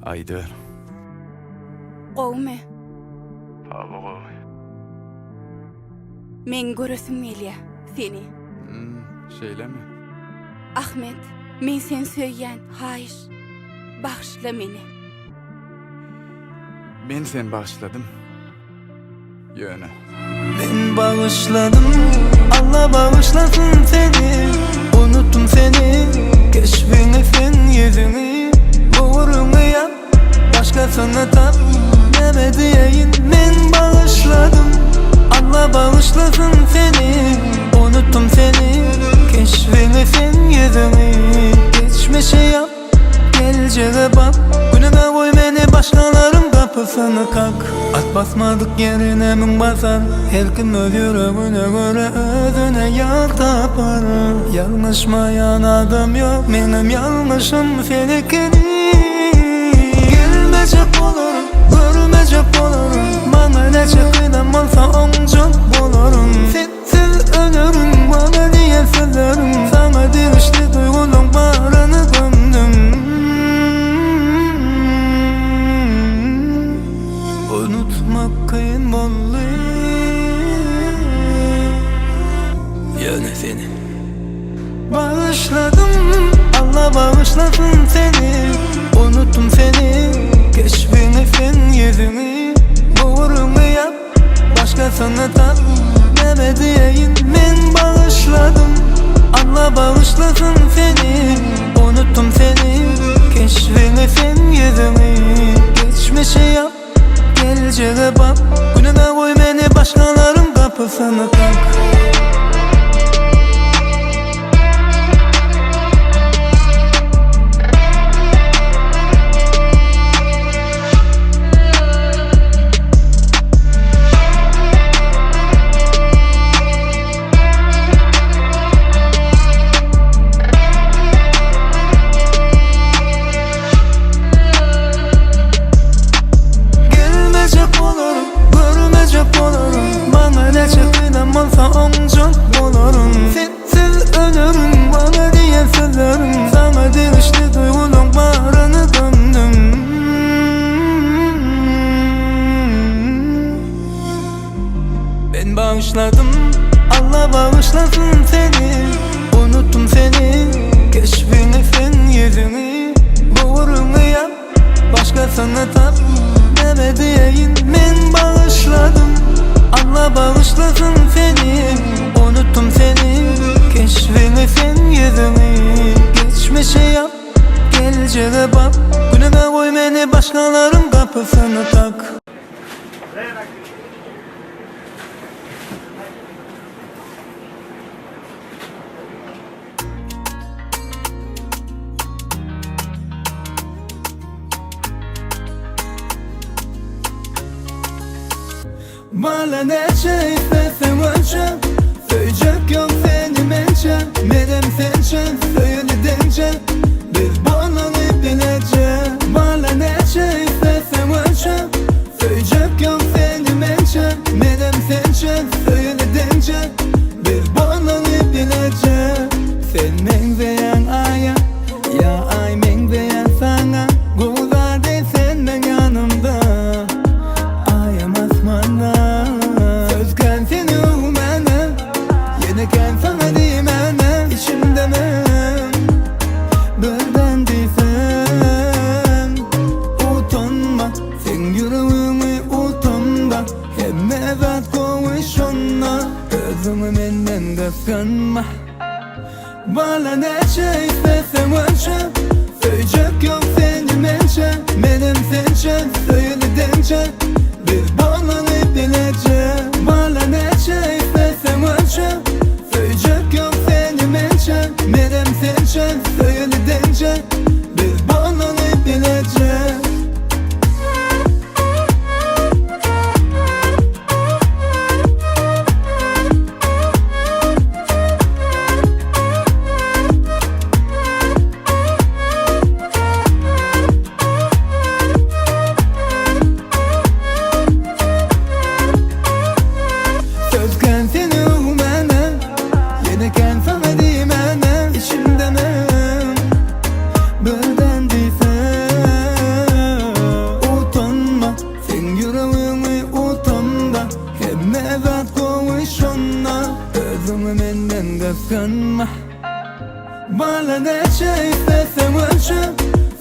Aydır. Gowme. Hava gowy. Men göresim gelýär seni. Şeýlemi? Ahmet, men sen söýýän hayır. Bağışla meni. Ben sen bağışladım. Yöne. Ben bağışladım, Allah bağışlasın seni. Unuttum seni, keşfini sen yüzünü. Doğrunu yap, başkasını tap, deme diyeyim. Ben bağışladım, Allah bağışlasın seni. Unuttum seni, keşfini sen yüzünü. Geçmişe yap, geleceğe bak. Günüme koy beni, başkalarım kapısını kalk. At basmadık yerine min basar. Her kim öz yüreğine göre özüne yar tapar. Yanlışmayan adam yok, benim yanlışım senikini. Gelmeyecek olurum, görmeyecek olurum. Bana ne çıkıydam olsa onca bulurum. Sensiz ölürüm, bana diye sözlerim. Sana dirişli duygunun bağrını gömdüm. Unutmak kıyın bolly. Yöne seni. Bağışladım, Allah bağışlasın seni. Unuttum seni, keşfini sen yüzünü. Doğrunu yap, başkasını tap, deme diyeyim. Ben bağışladım, Allah bağışlasın seni. Unuttum seni, keşfini sen yüzünü. Geçmişe yap, geleceğe bak. Günüme koy beni, başkalarım kapısını kalk. Bana ne çıkıydam olsa onca bulurum. Sensiz ölürüm, bana diye sözlerim. Sana dirişli duygunun bağrını gömdüm. Ben bağışladım, Allah bağışlasın seni. Unuttum seni, keşfini sen yüzünü. Doğrunu yap, başkasını tap, deme diyeyim. Ben bağışladım, Allah bağışlasın seni. Unuttum seni, keşfini sen yüzünü. Geçmişe yap, geleceğe bak. Günüme koy beni, başkalarım kapısını tak. Bana ne şey istesem ölçem, söyleyecek yok seni mençem. Medem sençen, söyle dencem, biz bana ne bileceğim. Bana ne şey istesem ölçem, söyleyecek yok seni mençem. Medem sençen, söyle dencem, biz bana ne bileceğim. Sen benzeyen aya, ya ay benzeyen sana. Güzel değil sen ben yanımda, ayam asmanda. Menden kıskanma. Bana ne şey istesem ölçem, söyleyecek yok seni mençem. Benim sençem, söyle dencem, biz bana ne bileceğim. Bana ne şey istesem ölçem, söyleyecek yok seni mençem. Benim sençem, söyle dencem, biz bana ne bileceğim. Bana neçe istesem ölçem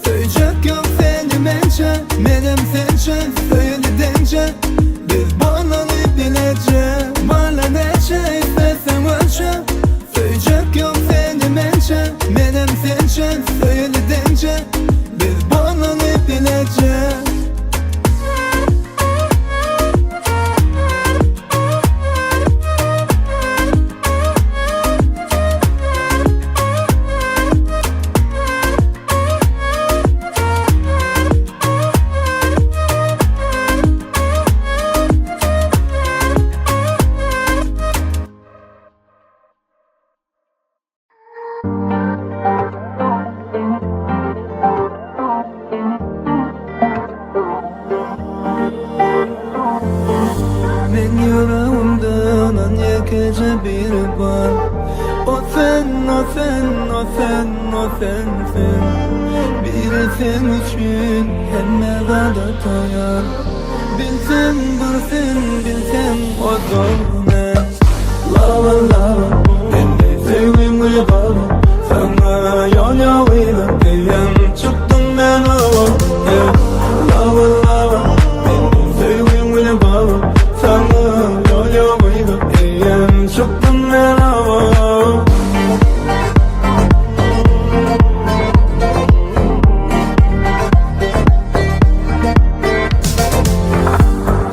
Söyleyecek yok seni mençe Menem sençe söyle dence Biz bağlanıp bileceğim Bana neçe istesem ölçem Söyleyecek yok seni mençe Menem sençe söyle dence Biz bağlanıp bileceğim Men yüreğimden an gece biri var O sen, o sen, o sen, o sensin Biri sen için hemmede tayar Bilsen bilsen bilsen o zormen Lava lava beni sevgimle bağla Sana yol yoluyla diyem çıktım ben hava Lava lava beni sevgimle bağla Sana yol yoluyla diyem çıktım ben hava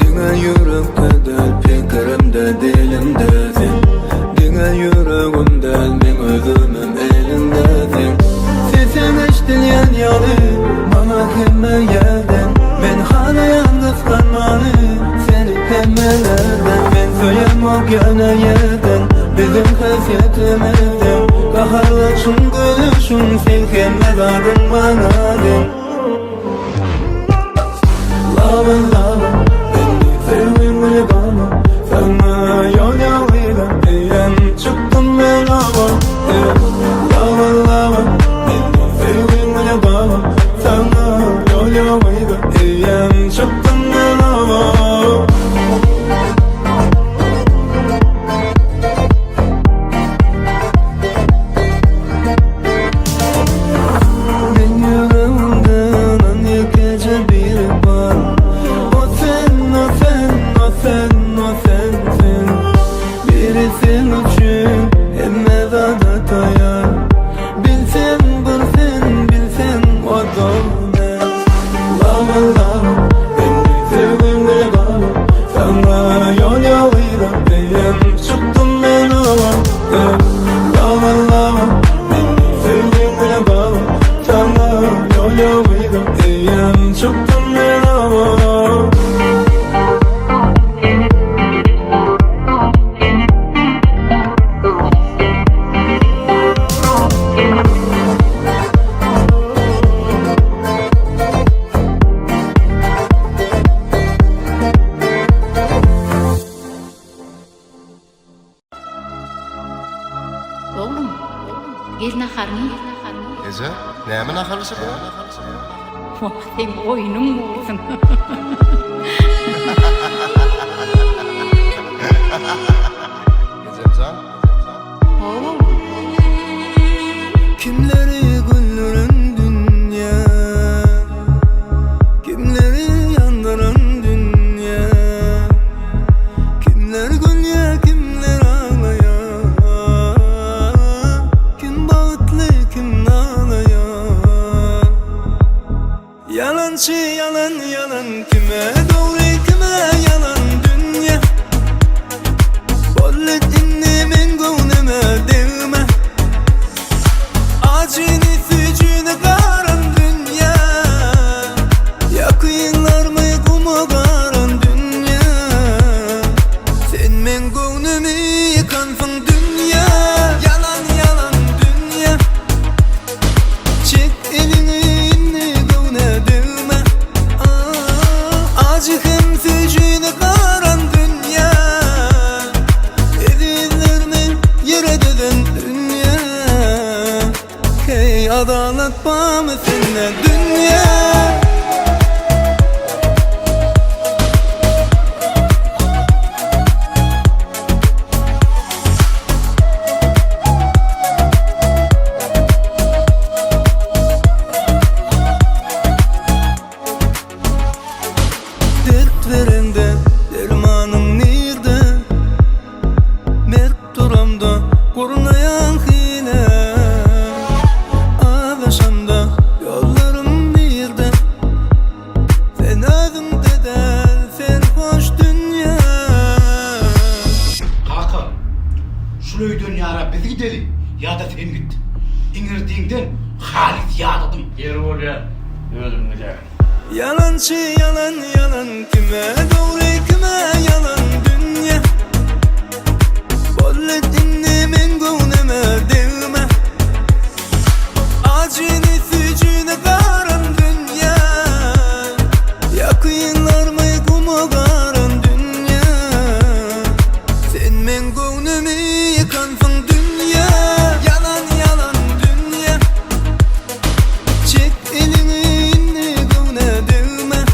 Dine yürekte del fikrimde dilimdesin Dine yüreğimden ben özümün elindesin Sesin işleyen yalı bana kime yerden Ben hala yalnız kalmalı seni temmelerden Ben söylem o gönle yerden bizim kasiyetimizden Kaharlaşın gülüşün sen kime vardın bana den Lava lava beni sevgimle bağla Sana yol yoluyla diyem çıktım ben hava Lava lava beni sevgimle bağla Sana yol yoluyla diyem çıktım ben hava Ben yüreğimden an gece biri var O sen, o sen, o sen, o sensin Biri sen için emmede tayar Bilsen bilsen bilsen o dolmen Lava lava beni sevgimle bağla Sana yol yoluyla diyem çıktım ben hava Lava lava beni sevgimle bağla Sana yol yoluyla diyem çıktım ben hava Oğlum, gel naharını. Eze, näme nahalysa bu? Oh, sen oyunun olsun. Ezemzan? Oh, Kimleri güldüren dünya Kimleri yandıran dünya Kimler gülüyor kimler ağlıyor Kim bağıtlı kim ağlıyor Yalancı yalan yalan kime doğru kime yalan dünya Bollet inni men gönlüme devme Acını sücünü karan dünya Yakıyınlar mı kumu karan dünya Sen men gönlümü yıkansın dünya Yalan yalan dünya Çek elini inni gönle devme Acı hem sücünü karan dünya Edilir mi yere deden dünya Hey adalet var mı seninle dünya İngirdiğinden Halit yağladım. Yer oraya öldüm güzel. Yalancı yalan yalan kime doğru kime yalan dünya. Bolle dinlemen gönlüme değme. Acını sücüne karan dünya. Yakınlar mı kuma karan dünya. Sen men gönlümü yıkansın dünya. Yalan yalan dünya. Çek elini gönlüme değme.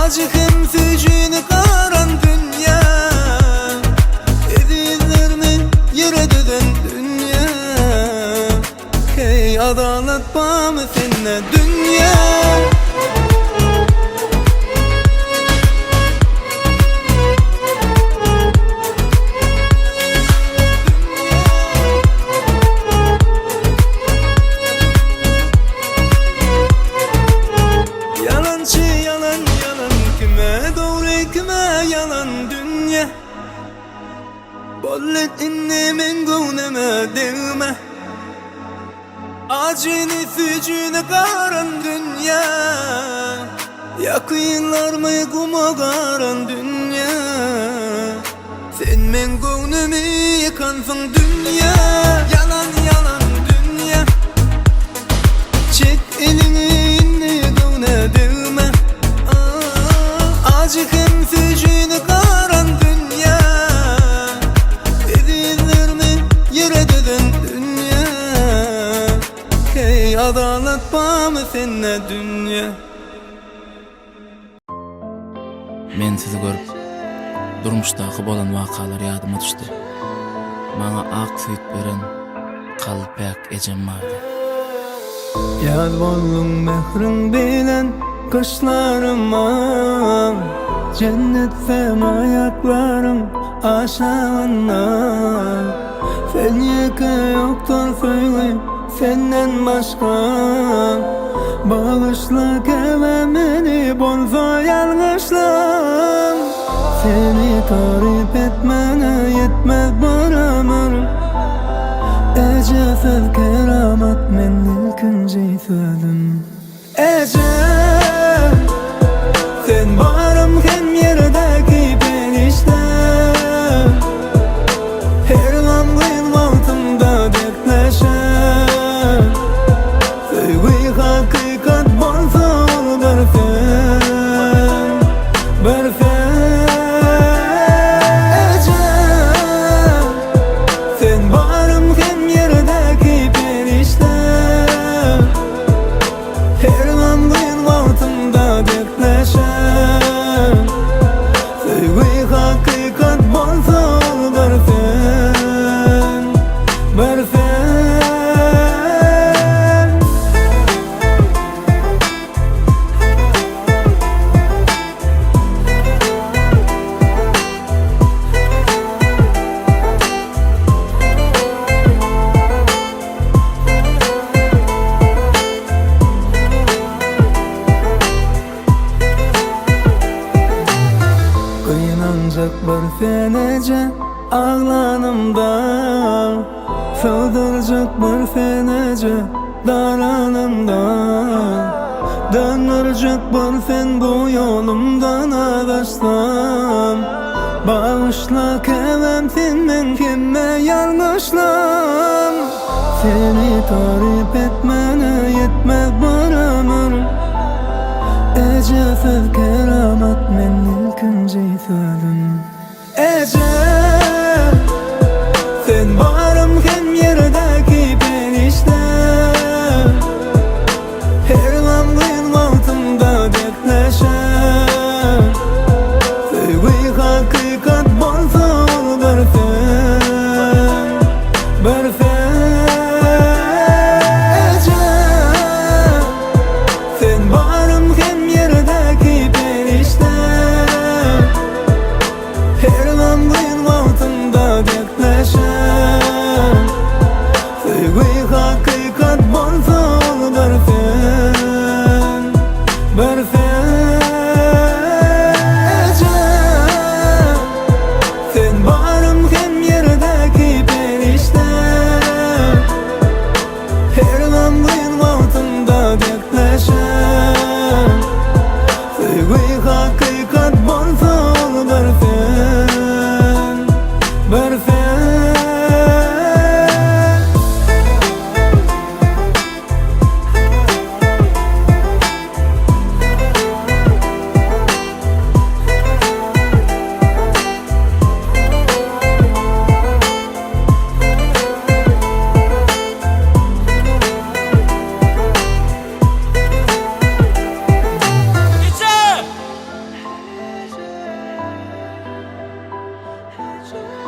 Acı hem sücüne karan dünya. Edillerimi yere döden dünya. Hey adalet bağımı seninle dünya. Yalancı yalan yalan kime doğru kime yalan dünya. Bollet innemen gönlüme değme. Acını sücüne karan dünya. Yakınlar mı kuma karan dünya. Sen men gönlümü yıkansın dünya. Yalan yalan dünya. Çek elini gönlüme değme. Acı hem sücüne karan dünya. Edillerimi yere döden dünya. Hey adalet bağımı seninle dünya. Men sizi görüp durmuşdaky bolan wakalar ýadyma düşdi. Maňa ak süýt beren kalpak ejem bardy. Yad boldun mehrin bilen kışlarıma. Cennet sen ayaklarım aşağına. Sen yeke yoktur söyleyip senden başka. Bağışla kevemini bolsa yanlışlığım. Seni tarif etmene yetmez bir ömür. Ece söz keramat men ilkinci sözüm. Ece sen varım hem yerdeki perişte. Her an kıyın altında dertleşen. Sevgi hakikat bolsa ol bersen. Bersen Ece sen varım hem yerdeki perişte. Her an kıyın altında dertleşen. Sevgi hakikat bolsa ol bersen. Bersen kıyınancak bir fenece ağlanımda. Sığdıracak bir fenece daranımda. Döndürecek bir fen bu yolumdan ağaçlam. Bağışla kevem sen men kime yanlışlam. Seni tarif etmene yetmez bir ömür. Ece söz keramat men ilkinci sözüm. Ece sen varım hem yerdeki perişte. Her an kıyın altında dertleşen. Sevgi hakikat bolsa ol bersen. Bersen Ece sen varım hem yerdeki perişte. Her an kıyın Sen